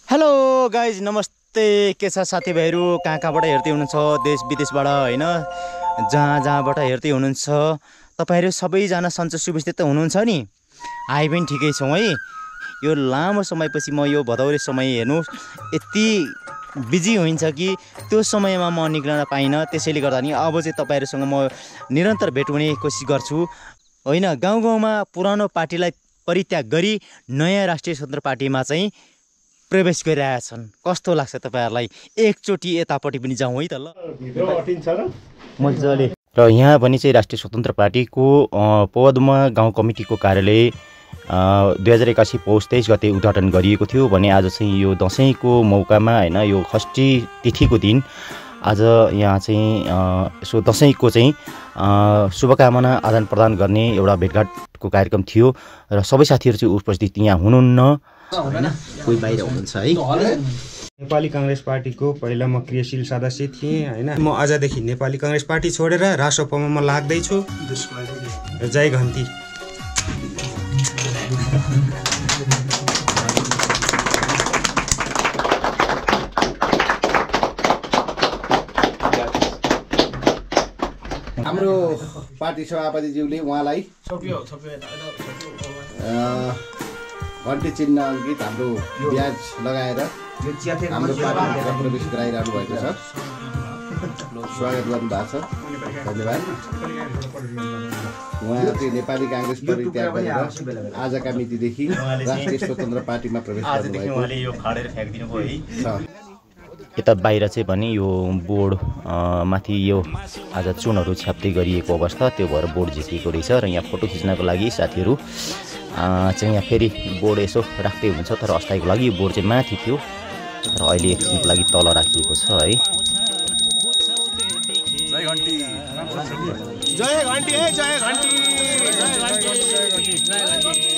hello guys नमस्ते के छ साथीभाइहरू कहाँबाट हेर्दै हुनुहुन्छ देश विदेशबाट हैन जहाँबाट हेर्दै हुनुहुन्छ तपाईहरु सबैजना सन्चो सुविस्थित हुनुहुन्छ नि हामी पनि ठिकै छौं है यो लामो समयपछि म यो भदौरे समय हेर्नु यति बिजी हुन्छ कि त्यो समयमा म निक्लन पाइन त्यसैले गर्दा नि अब चाहिँ तपाईहरुसँग म निरन्तर भेट हुने कोसिस गर्छु हैन गाउँ गाउँमा पुरानो पार्टीलाई परित्याग गरी नयाँ राष्ट्रिय स्वतन्त्र पार्टीमा चाहिँ प्रवेश गरिरहेका छन् कस्तो लाग्छ तपाईहरुलाई एकचोटी यतापट्टि पनि जाउँ है त ल भिडियो अटिन्छ र मज्जाले र यहाँ पनि चाहिँ राष्ट्रिय स्वतन्त्र पार्टीको पदमा गाउँ कमिटीको कार्यालय 2081 पौष 23 गते उद्घाटन गरिएको थियो भने आज चाहिँ यो दशैंको मौकामा हैन यो षष्ठी तिथिको दिन आज यहाँ चाहिँ सो दशैंको चाहिँ शुभकामना आदान प्रदान गर्ने एउटा भेटघाटको कार्यक्रम थियो र सबै साथीहरु चाहिँ उपस्थित यहाँ हुनुहुन्न कोही बाहिर हुनुहुन्छ है नेपाली कांग्रेस पार्टीको पहिला म क्रियाशील सदस्य थिएँ हैन म आजदेखि नेपाली कांग्रेस पार्टी छोडेर रासोपामा म लाग्दै छु जय घन्टी हाम्रो पार्टी सभापतिज्यूले उहाँलाई घन्टी चिन्ह अङ्कित हाम्रो ब्याज लगाएर हाम्रो पार्टीमा प्रवेश गराइरहनु भएको छ स्वागत गर्नुभएको छ धन्यवाद उहाँ चाहिँ नेपाली कांग्रेस परित्याग गरेर आजका मितिदेखि राष्ट्रिय स्वतन्त्र पार्टीमा प्रवेश गर्नुभएको छ यता बाहिर चाहिँ भने यो बोर्ड माथि यो आज चुनहरु छ्याप्दै गरिएको अवस्था त्यो भएर बोर्ड झिकेको रहेछ र यहाँ फोटो खिच्नको लागि साथीहरु चाहिँ यहाँ फेरि बोर्ड यसो राख्दै हुन्छ तर अस्ताइको लागि यो बोर्ड चाहिँ माथि थियो र अहिले एकछिनको लागि तल राखिएको छ है जय घन्टी जय घन्टी है जय घन्टी जय घन्टी